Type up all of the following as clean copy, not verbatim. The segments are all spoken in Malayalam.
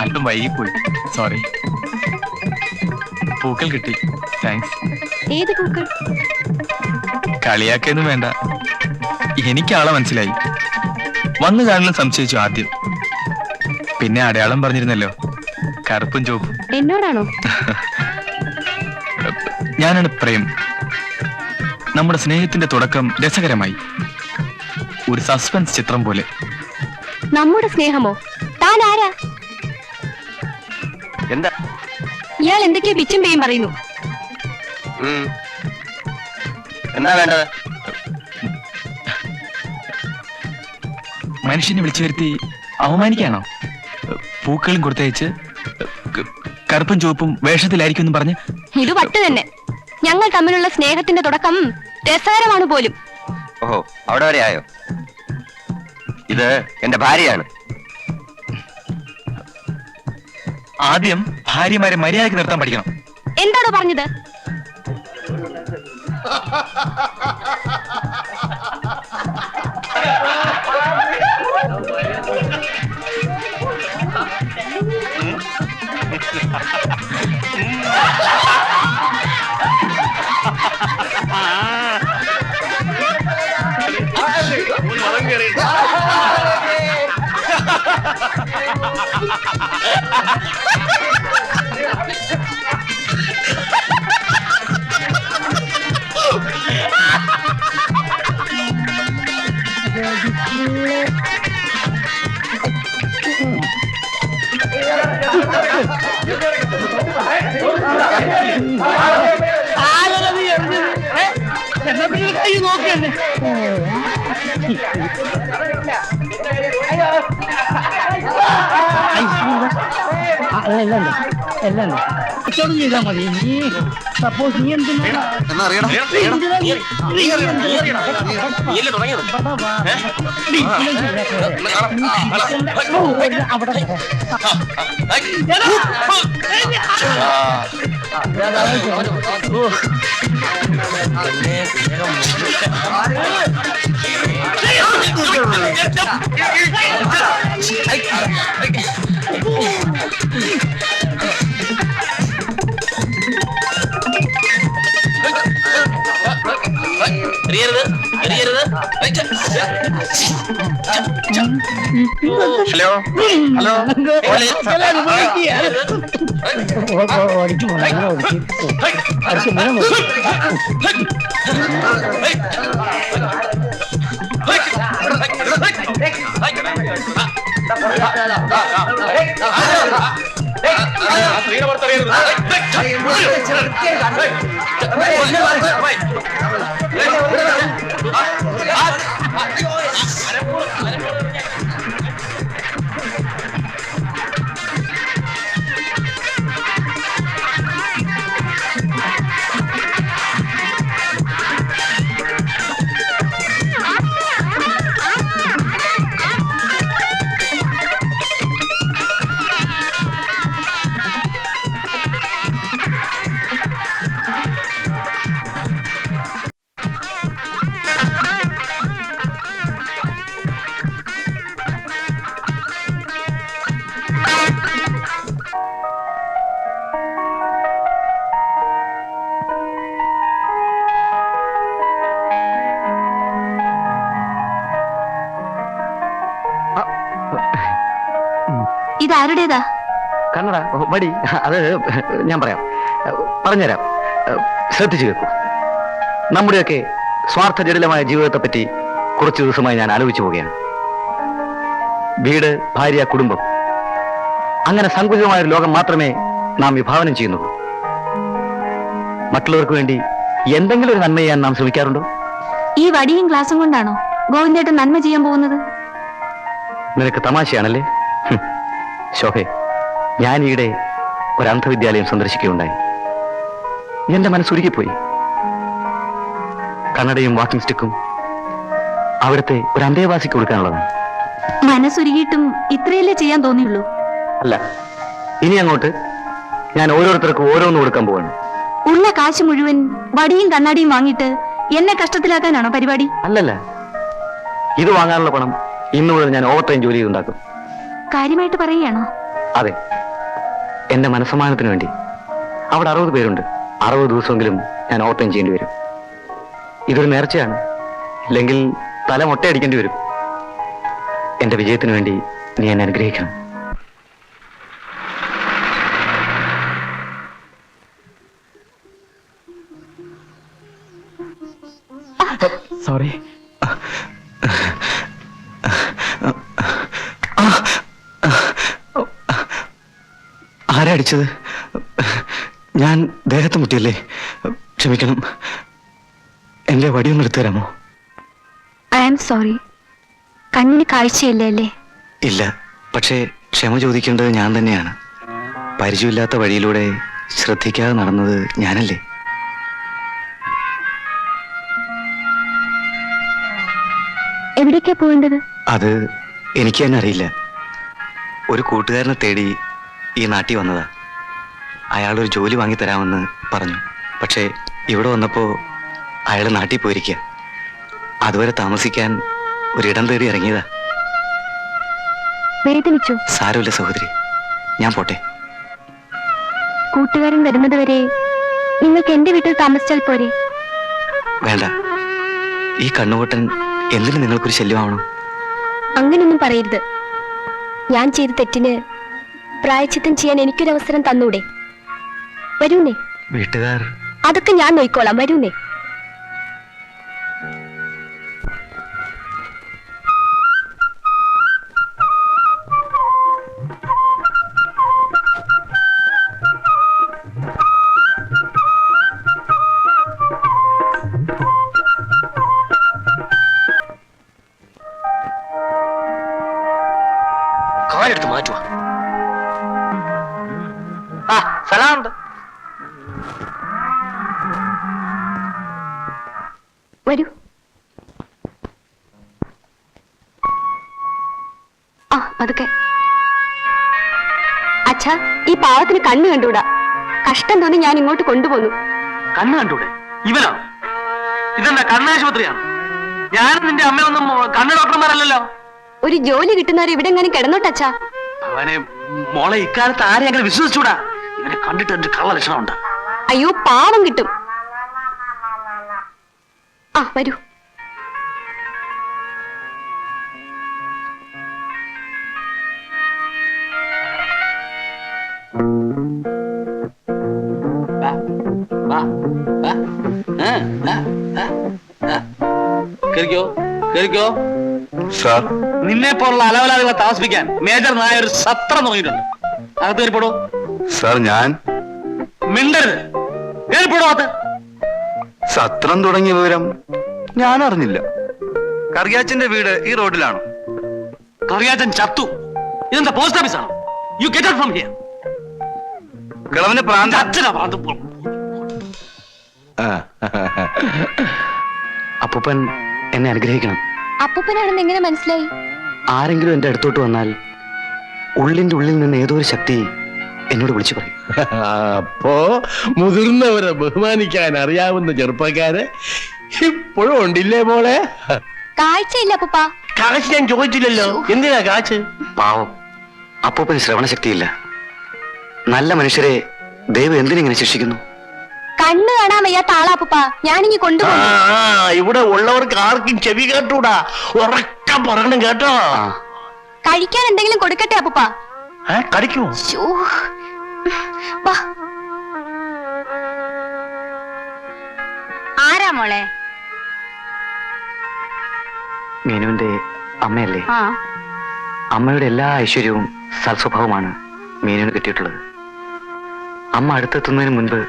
അല്പം വൈകിപ്പോയി, സോറി. പൂക്കൾ കിട്ടി, താങ്ക്സ്. ഏത് പൂക്കൾ? കളിയാക്കൊന്നും വേണ്ട, എനിക്ക് ആളെ മനസ്സിലായി. വന്നു കാണലും സംശയിച്ചു ആദ്യം, പിന്നെ അടയാളം പറഞ്ഞിരുന്നല്ലോ, കറുപ്പും ചുവപ്പും. എന്നോടാണോ? ഞാനാണ് പ്രേം. നമ്മുടെ സ്നേഹത്തിന്റെ തുടക്കം രസകരമായി, ഒരു സസ്പെൻസ് ചിത്രം പോലെ. നമ്മുടെ സ്നേഹമോ? താൻ ആരാ? എന്താ ഇയാൾ എന്തൊക്കെയോ പിച്ചും പേയും പറയുന്നു. എന്താ വേണ്ടത്? മനുഷ്യനെ വിളിച്ചു വരുത്തി അവമാനിക്കാണോ? പൂക്കളും കൊടുത്തയച്ച് കറുപ്പും ചുവപ്പും വേഷത്തിലായിരിക്കും എന്ന് പറഞ്ഞ്. ഇത് വട്ട് തന്നെ. ഞങ്ങൾ തമ്മിലുള്ള സ്നേഹത്തിന്റെ തുടക്കം രസകരമാണ് പോലും. ഓഹോ, അവിടെ വരെ ആയോ? ഇത് എന്റെ ഭാര്യയാണ്. ആദ്യം ഭാര്യമാരെ മര്യാദയ്ക്ക് നിർത്താൻ പഠിക്കണം. എന്താണോ പറഞ്ഞത്? എല്ലാം ചെയ്താൽ മതി. നീ സപ്പോസ് നീ ഹലോ ഹലോ, ഇതാരുടേതാ? കണ്ണട മടി. അത് ഞാൻ പറഞ്ഞുതരാം. ശ്രദ്ധിച്ചു കേൾക്കൂ. നമ്മുടെയൊക്കെ സ്വാർത്ഥ ജടിലമായ ജീവിതത്തെ പറ്റി കുറച്ചു ദിവസമായി ഞാൻ ആലോചിച്ചു പോവുകയാണ്. വീട്, ഭാര്യ, കുടുംബം, അങ്ങനെ സങ്കുചിതമായ ഒരു ലോകം മാത്രമേ നാം വിഭാവനം ചെയ്യുന്നുള്ളൂ. മറ്റുള്ളവർക്ക് വേണ്ടി എന്തെങ്കിലും ഒരു നന്മ ചെയ്യാൻ നാം ശ്രമിക്കാറുണ്ടോ? ഈ വടിയും ഗ്ലാസും കൊണ്ടാണോ ഗോവിന്ദേട്ടൻ നന്മ ചെയ്യാൻ പോകുന്നത്? നിനക്ക് തമാശയാണല്ലേ? ശോഭേ, ഞാൻ ഈയിടെ ഒരു അന്ധവിദ്യാലയം സന്ദർശിക്കുകയുണ്ടായി. എന്റെ മനസ്സുരുകിപ്പോയി. കണ്ണടയും വാക്കിംഗ് സ്റ്റിക്കും അവിടുത്തെ ഒരു അന്തേവാസിക്ക് കൊടുക്കാനുള്ളതാണ്. മനസ്സുരുകിയിട്ടും ഇത്രയല്ലേ ചെയ്യാൻ തോന്നിയുള്ളൂ? അല്ല, ഇനി അങ്ങോട്ട് ഞാൻ ഓരോരുത്തർക്കും ഓരോന്ന് കൊടുക്കാൻ പോവാണ്. ഉള്ള കാശ് മുഴുവൻ വടിയും കണ്ണാടിയും വാങ്ങിയിട്ട് എന്നെ കഷ്ടത്തിലാക്കാനാണോ പരിപാടി? അല്ലല്ല, ഇത് വാങ്ങാനുള്ള പണം ഇന്നു മുതൽ ഞാൻ ഓവർ ടൈം ജോലി ചെയ്തുണ്ടാക്കും. കാര്യമായിട്ട് പറയുകയാണോ? അതെ, എന്റെ മനസ്സമാനത്തിന് വേണ്ടി. അവിടെ 60 പേരുണ്ട്. 60 ദിവസമെങ്കിലും ഞാൻ ഓവർടൈം ചെയ്യേണ്ടി വരും. ഇതൊരു നേർച്ചയാണ്, ഇല്ലെങ്കിൽ തല മൊട്ടയടിക്കേണ്ടി വരും. എന്റെ വിജയത്തിന് വേണ്ടി നീ എന്നെ അനുഗ്രഹിക്കണം. സോറി. ആരാ അടിച്ചത്? ഞാൻ ദേഹത്ത് മുട്ടിയല്ലേ? ക്ഷമിക്കണം. എന്റെ വടിയൊന്ന് എടുത്തു തരാമോ? I am sorry. കണ്ണിന് കാഴ്ചയില്ലേ അല്ലേ? ഇല്ല, പക്ഷേ ക്ഷമ ചോദിക്കേണ്ടത് ഞാൻ തന്നെയാണ്. പരിചയമില്ലാത്ത വഴിയിലൂടെ ശ്രദ്ധിക്കാതെ നടന്നത് ഞാനല്ലേ? എവിടേക്കാ പോകേണ്ടത്? അത് എനിക്ക് തന്നെ അറിയില്ല. ഒരു കൂട്ടുകാരനെ തേടി ഈ നാട്ടിൽ വന്നതാ. അയാളൊരു ജോലി വാങ്ങിത്തരാമെന്ന് പറഞ്ഞു. പക്ഷേ ഇവിടെ വന്നപ്പോൾ അയാൾ നാട്ടിൽ പോയിരിക്കുക. അതുവരെ താമസിക്കാൻ ഒരിടം തേടി ഇറങ്ങിയതാ. വേദനിച്ചു? സാരമില്ല സഹോദരി, ഞാൻ പോട്ടെ. കൂട്ടുകാരൻ വരുന്നത് വരെ നിങ്ങൾക്ക് എന്റെ വീട്ടിൽ താമസിച്ചാൽ പോരെ? വേണ്ട, ഈ കണ്ണുപൊട്ടൻ എന്തിനു നിങ്ങൾക്കൊരു ശല്യമാവണം? അങ്ങനൊന്നും പറയരുത്. ഞാൻ ചെയ്ത തെറ്റിന് പ്രായച്ചിത്തം ചെയ്യാൻ എനിക്കൊരവസരം തന്നൂടെ? വരൂന്നേ. വീട്ടുകാർ അതൊക്കെ ഞാൻ നോയിക്കോളാം. വരൂന്നേ. കാലെടുത്ത് മാറ്റുക. ആ സലാമുണ്ട്. വരൂ. ആ പതുക്കെ. അച്ഛാ, ഈ പാവത്തിന് കണ്ണ് കണ്ടൂടാ. കഷ്ടം തോന്നി ഞാൻ ഇങ്ങോട്ട് കൊണ്ടുപോന്നു. കണ്ണ് കണ്ടൂടെ? ഇവനാണ്. ഇതെന്താ കണ്ണാശുപത്രിയാണ്? ഞാനും നിന്റെ അമ്മയൊന്നും കണ്ണ് ഡോക്ടർമാരല്ലല്ലോ. ഒരു ജോലി കിട്ടുന്നവർ ഇവിടെ എങ്ങനെ കിടന്നോട്ടച്ഛാ? അവനെ മോളെ ഇക്കാലത്ത് ആരെ അങ്ങനെ വിശ്വസിച്ചൂടാ. ഇവനെ കണ്ടിട്ട് എന്റെ കള്ള ലക്ഷണമുണ്ട്. അയ്യോ, പാവം കിട്ടും. ആ വരൂ. കേറിക്കോ, കേറിക്കോ. സാർ, നിന്നെ പോലുള്ള അലവലാദികളെ താമസിപ്പിക്കാൻ മേജർ നായ ഒരു സത്രം തുടങ്ങിയിട്ടുണ്ട്. അകത്ത് കയറിപ്പോടോ. സാർ ഞാൻ മിണ്ടരുത്. കയറിപ്പോടോ അകത്ത്. സത്രം തുടങ്ങിയ വിവരം ഞാൻ അറിഞ്ഞില്ല. കറിയാച്ചന്റെ വീട് ഈ റോഡിലാണോ? കറിയാച്ചൻ ചത്തു. ഇതെന്താ പോസ്റ്റ് ഓഫീസ് ആണോ? You get out from here. കിളവന് പ്രാന്ത. അച്ഛനാ പ്രാന്ത്. അപ്പൂപ്പൻ എന്നെ അനുഗ്രഹിക്കണം. അപ്പൂപ്പനാണെന്ന് എങ്ങനെ മനസ്സിലായി? ആരെങ്കിലും എന്റെ അടുത്തോട്ട് വന്നാൽ ഉള്ളിന്റെ ഉള്ളിൽ നിന്ന് ഏതോ ഒരു ശക്തി എന്നോട് വിളിച്ചു പറയും. അപ്പോ മുതിർന്നവരെ ബഹുമാനിക്കാൻ അറിയാവുന്ന ചെറുപ്പക്കാര് ഇപ്പോഴും ഉണ്ടില്ലേ മോളെ? കാഴ്ചയില്ല അപ്പൂപ്പ. കാശ് ഞാൻ ചോദിച്ചില്ലല്ലോ. എന്തിനാ കാശ്? പാവം, അപ്പൂപ്പന് ശ്രവണശക്തിയില്ല. നല്ല മനുഷ്യരെ ദൈവം എന്തിനിങ്ങനെ ശിക്ഷിക്കുന്നു? കണ്ണ് കാണാൻ വയ്യാത്ത ആളാ അപ്പൂപ്പ. ഞാനിങ്ങി കൊണ്ടുപോകും. ഇവിടെ ഉള്ളവർക്ക് ആർക്കും ചെവി കേട്ടൂടാ. ഉറക്കം പറയണം കേട്ടോ. കഴിക്കാൻ എന്തെങ്കിലും കൊടുക്കട്ടെ അപ്പൂപ്പ? കടിക്കുമോ? ശ്ശോ. വാ. ആരാ മോളെ? മീനുവിന്റെ അമ്മയല്ലേ? ആ. അമ്മയുടെ എല്ലാ ഐശ്വര്യവും സൽസ്വഭാവമാണ് മീനുവിന് കിട്ടിയിട്ടുള്ളത്. അമ്മ അടുത്തെത്തുന്നതിന് മുൻപ്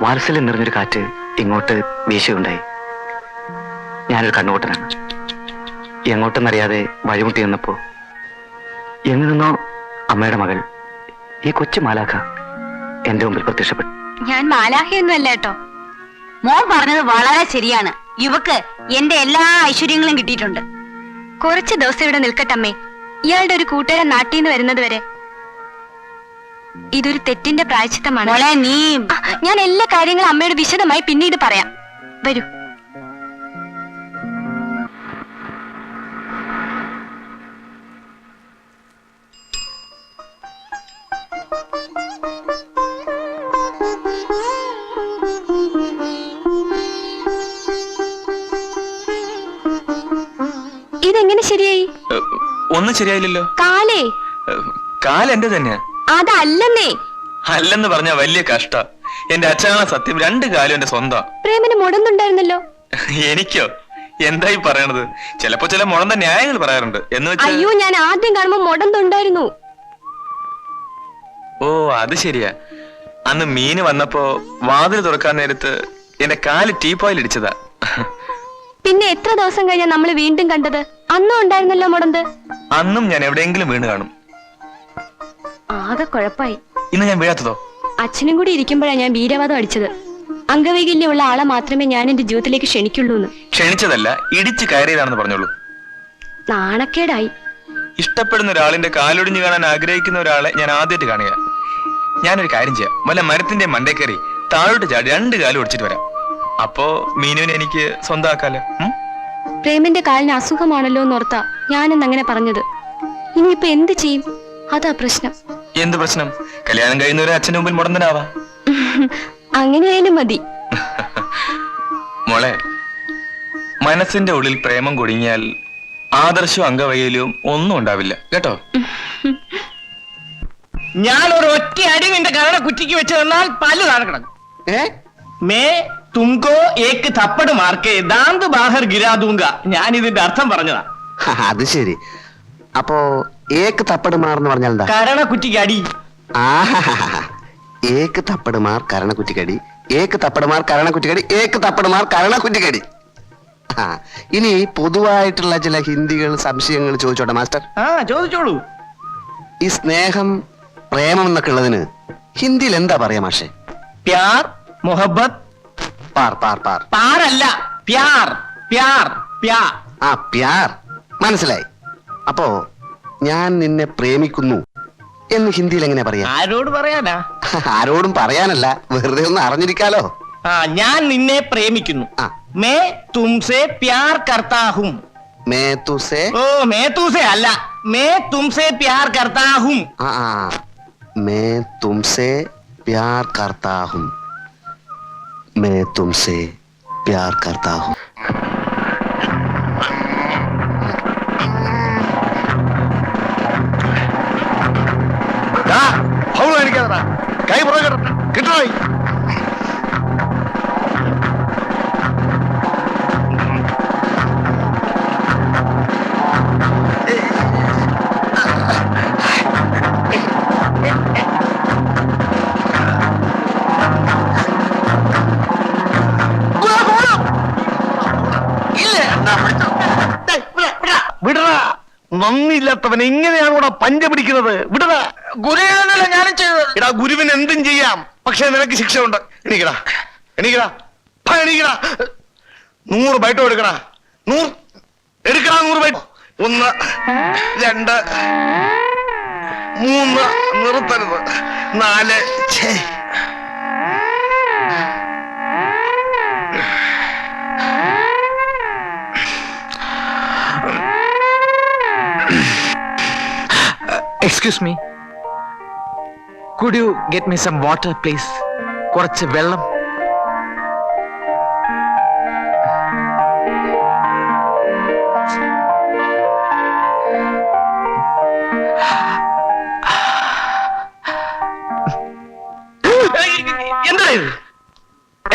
വാത്സല്യം നിറഞ്ഞൊരു കാറ്റ് ഇങ്ങോട്ട് വീശുകയുണ്ടായി. ഞാനൊരു കണ്ണുകൂട്ടനാണ്. എങ്ങോട്ടെന്നറിയാതെ വഴിമുട്ടി നിന്നപ്പോ എങ്ങു നിന്നോ അമ്മയുടെ മകൾ, ഈ കൊച്ചു മാലാഖ, എന്റെ മുമ്പിൽ പ്രത്യക്ഷപ്പെട്ടു. ഞാൻ മാലാഹയൊന്നും അല്ല കേട്ടോ. മോൻ പറഞ്ഞത് വളരെ ശരിയാണ്. ഇവക്ക് എന്റെ എല്ലാ ഐശ്വര്യങ്ങളും കിട്ടിയിട്ടുണ്ട്. കുറച്ച് ദിവസം ഇവിടെ നിൽക്കട്ടമ്മേ. ഇയാളുടെ ഒരു കൂട്ടുകാരൻ നാട്ടിൽ നിന്ന് വരുന്നത് വരെ. ഇതൊരു തെറ്റിന്റെ പ്രായശ്ചിത്തമാണ്. മോളെ നീ ഞാൻ എല്ലാ കാര്യങ്ങളും അമ്മയോട് വിശദമായി പിന്നീട് പറയാം. വരൂ. ഇതെങ്ങനെ ശരിയായി? ഒന്നും ശരിയായില്ലല്ലോ. കാലേ കാലെന്റെ തന്നെയാ. അതല്ലെന്നേ. അല്ലെന്ന് പറഞ്ഞ വലിയ കഷ്ട. എന്റെ അച്ഛനാണ് സത്യം, 2 കാലും എന്റെ സ്വന്തം. പ്രേമന് മുടന്നുണ്ടായിരുന്നല്ലോ. എനിക്കോ? എന്തായി പറയണത്? ചിലപ്പോ ചില മുടന്ത ന്യായങ്ങൾ പറയാറുണ്ട് എന്ന് വെച്ചാ. അയ്യോ, ഞാൻ ആദ്യം കാണുമ്പോ മുടന്നുണ്ടായിരുന്നു. ഓ അത് ശരിയാ. അന്ന് മീന് വന്നപ്പോ വാതിൽ തുറക്കാൻ നേരത്ത് എന്റെ കാല് ടീപ്പോയിൽ ഇടിച്ചതാ. പിന്നെ എത്ര ദിവസം കഴിഞ്ഞാ നമ്മള് വീണ്ടും കണ്ടത്? അന്നും ഉണ്ടായിരുന്നല്ലോ മുടന്ത്. അന്നും ഞാൻ എവിടെയെങ്കിലും വീണ് കാണും. ആകെ കുഴപ്പായി. ഇന്ന് ഞാൻ വീഴാത്തതോ? അച്ഛനും കൂടി ഇരിക്കുമ്പോഴാ ഞാൻ വീരവാദം അടിച്ചത്. അംഗവൈകല്യമുള്ള ആളെ മാത്രമേ ഞാൻ എന്റെ ജീവിതത്തിലേക്ക് ക്ഷണിക്കുള്ളൂന്ന്. ക്ഷണിച്ചതല്ല, ഇടിച്ചു കയറിയതാണെന്ന് പറഞ്ഞോളൂ. നാണക്കേടായി. ഇഷ്ടപ്പെടുന്ന ഒരാളിന്റെ കാലൊടിഞ്ഞു കാണാൻ ആഗ്രഹിക്കുന്ന ഒരാളെ ഞാൻ ആദ്യമായിട്ട് കാണുക. ഞാനൊരു കാര്യം ചെയ്യാം, വല്ല മരത്തിന്റെ മണ്ടേ കയറി താഴോട്ട് ചാടി 2 കാലും ഒടിച്ചിട്ട് വരാം. അപ്പോ മീനുവിനെ എനിക്ക് സ്വന്തമാക്കാലോ. പ്രേമിന്റെ കാലിന് അസുഖമാണല്ലോ എന്നോർത്താ ഞാനെന്ന് അങ്ങനെ പറഞ്ഞത്. ഇനിയിപ്പോ എന്ത് ചെയ്യും? അതാ പ്രശ്നം. എന്ത് പ്രശ്നം? കല്യാണം കഴിയുന്നവരെ അച്ഛന്റെ മുമ്പിൽ മുടന്തനാവാ. അങ്ങനെയായാലും മതി. മോളെ, മനസ്സിന്റെ ഉള്ളിൽ പ്രേമം കുടുങ്ങിയാൽ ആദർശവും അംഗവൈകല്യവും ഒന്നും ഉണ്ടാവില്ല കേട്ടോ. ഞാൻ ഒരു ഒറ്റ അടി നിന്റെ കരട കുറ്റിക്ക് വെച്ച് തന്നാൽ പല്ല് താഴെ കിടക്കും. മേ തുംകോ ഏക്ക് തപ്പട് മാർക്കേ ദാന്ത് ബാഹർ ഗിരാ ദൂങ്ക. ഞാൻ ഇതിന്റെ അർത്ഥം പറഞ്ഞതാ. അത് ശരി. അപ്പോ ഏക്ക് തപ്പട് മാർന്ന് പറഞ്ഞാൽ എന്താ? കരണ കുറ്റിക്ക് അടി. ഏക്ക് തപ്പട് മാർ കരണ കുറ്റിക്കടി, ഏക്ക് തപ്പട് മാർ കരണ കുറ്റിക്കടി, ഏക്ക് തപ്പട് മാർ കരണ കുറ്റിക്കടി. ഇനി പൊതുവായിട്ടുള്ള ചില ഹിന്ദികൾ സംശയങ്ങൾ ചോദിച്ചോട്ടെ മാസ്റ്റർ? ചോദിച്ചോളൂ. ഈ സ്നേഹം, പ്രേമം എന്നൊക്കെ ഉള്ളതിന് ഹിന്ദിയിൽ എന്താ പറയാ മാഷെ? പ്യാർ, മൊഹബത്ത്. പാർ പാർ പാർ. പാറല്ല, പ്യാർ പ്യാർ പ്യാ. പ്യാർ മനസ്സിലായി. അപ്പോ ഞാൻ നിന്നെ പ്രേമിക്കുന്നു എന്ന് ഹിന്ദിയിൽ എങ്ങനെ പറയാ? ആരോട് പറയാനാ? ആരോടും പറയാനല്ല, വെറുതെ ഒന്ന് അറിഞ്ഞിരിക്കാലോ. ഞാൻ നിന്നെ പ്രേമിക്കുന്നു. മേ തുംസെ പ്യാർ കർത്താ ഹൂം. മേ തുസേ. ഓ മേ തുസെ അല്ല, may തുംസെ Pyaar കർത്താ ഹൂം. May തുംസെ Pyaar കർത്താ ഹൂം. May തുംസെ Pyaar കർത്താ ഹൂം. കൈ പുറകെ കിട്ടണോ? വിടറാ, നന്ദിയില്ലാത്തവൻ എങ്ങനെയാണ് കൂടെ പഞ്ച പിടിക്കുന്നത്? വിടറാ. ഗുരുവിനല്ല ഞാനും ചെയ്തത്. എടാ, ഗുരുവിന് എന്തും ചെയ്യാം, പക്ഷെ നിനക്ക് ശിക്ഷ ഉണ്ട്. എണീക്കടാ, എണീക്കടാ, എണീക്കടാ. 100 ബൈറ്റോ എടുക്കടാ. 100 എടുക്കടാ, 100 ബൈറ്റ്. 1 2 3 നിർത്തരുത്. 4 excuse me, could you get me some water please? കുറച്ച് വെള്ളം.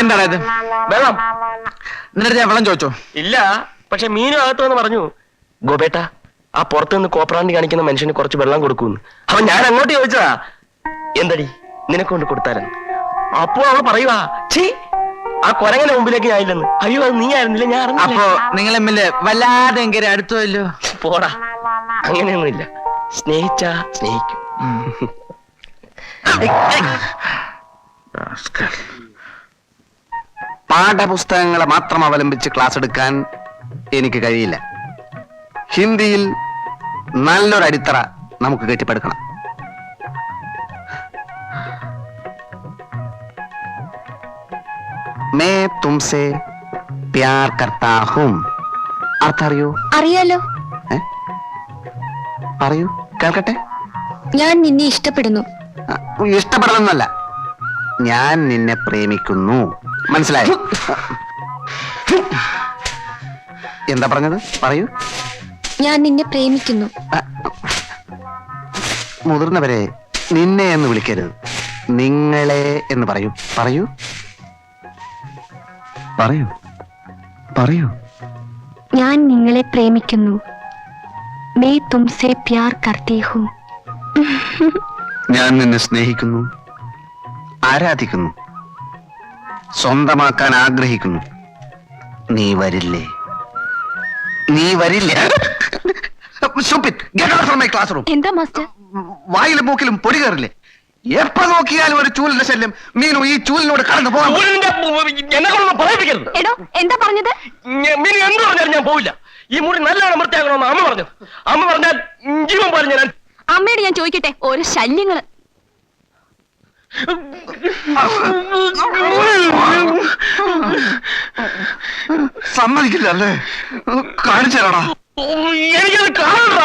എന്താണ് ഇത്? വെള്ളം. എന്നിട്ട് ഞാൻ വെള്ളം ചോദിച്ചോ? ഇല്ല, പക്ഷെ മീനും അകത്തുവന്ന് പറഞ്ഞു, ഗോപേട്ട ആ പുറത്തുനിന്ന് കോപ്രാണ്ടി കാണിക്കുന്ന മനുഷ്യന് കുറച്ച് വെള്ളം കൊടുക്കൂന്ന്. അവൻ ഞാൻ അങ്ങോട്ട് ചോദിച്ചതാ, എന്തടി നിനക്ക് കൊണ്ട് കൊടുത്താലെന്ന്. അപ്പോ അവൾ പറയുവാ, ഛീ ആ കൊരങ്ങനെ മുമ്പിലേക്ക് ഞാനില്ലെന്ന്. അയ്യോ, അത് നീ ആയിരുന്നില്ല, ഞാൻ അറിഞ്ഞില്ല. അപ്പോ നിങ്ങൾ തമ്മില് വല്ലാതെ എങ്കിലും അടുത്തല്ലോ? പോടാ, അങ്ങനെയൊന്നുമില്ല. സ്നേഹിച്ചാ സ്നേഹിക്കും. പാഠപുസ്തകങ്ങളെ മാത്രം അവലംബിച്ച് ക്ലാസ് എടുക്കാൻ എനിക്ക് കഴിയില്ല. ഹിന്ദിയിൽ നല്ലൊരു അടിത്തറ നമുക്ക് കെട്ടിപ്പടുക്കണം. മേ തുംസെ പ്യാർ കർത്താ ഹൂം. അർത്ഥം അറിയോ? അറിയാലോ. പറയൂ, കേൾക്കട്ടെ. ഞാൻ നിന്നെ ഇഷ്ടപ്പെടുന്നു. ഇഷ്ടപ്പെടണമെന്നല്ല, ഞാൻ നിന്നെ പ്രേമിക്കുന്നു, മനസ്സിലായോ? എന്താ പറഞ്ഞത്? പറയൂ. ഞാൻ നിന്നെ പ്രേമിക്കുന്നു. മുതിർന്നവരെ നിന്നെ എന്ന് വിളിക്കരുത്, നിങ്ങളെ എന്ന് പറയൂ. പറയൂ പറയൂ പറയൂ. ഞാൻ നിങ്ങളെ പ്രേമിക്കുന്നു. May തുംസെ Pyaar കർത്തി who. ഞാൻ നിന്നെ സ്നേഹിക്കുന്നു, ആരാധിക്കുന്നു, സ്വന്തമാക്കാൻ ആഗ്രഹിക്കുന്നു. നീ വരില്ലേ? നീ വരില്ലേ? Stupid. Get out from my classroom. എന്താ മാസ്റ്റർ? വായിലും മൂക്കിലും പൊടി കയറില്ലേ? എപ്പോ നോക്കിയാലും ഒരു ചൂലിന്റെ ശല്യം. മീനു, ഈ ചൂലിനോട് കടന്നു പോകാൻ. എന്നെ കൊണ്ടൊന്നും പറയിപ്പിക്കരുത്. എടോ, എന്താ പറഞ്ഞത്? മീനു എന്ത് പറഞ്ഞാലും ഞാൻ പോവില്ല. ഈ മുറി നല്ലോണം വൃത്തിയാക്കണമെന്ന് അമ്മ പറഞ്ഞത്. അമ്മ പറഞ്ഞാൽ ജീവൻ പറഞ്ഞു ഞാൻ. അമ്മയോട് ഞാൻ ചോദിക്കട്ടെ, ഓരോ ശല്യങ്ങള്. സമ്മതിക്കില്ല അല്ലേ? കാണിച്ചു തരാടാ. എനിക്കത് കാണണ്ട.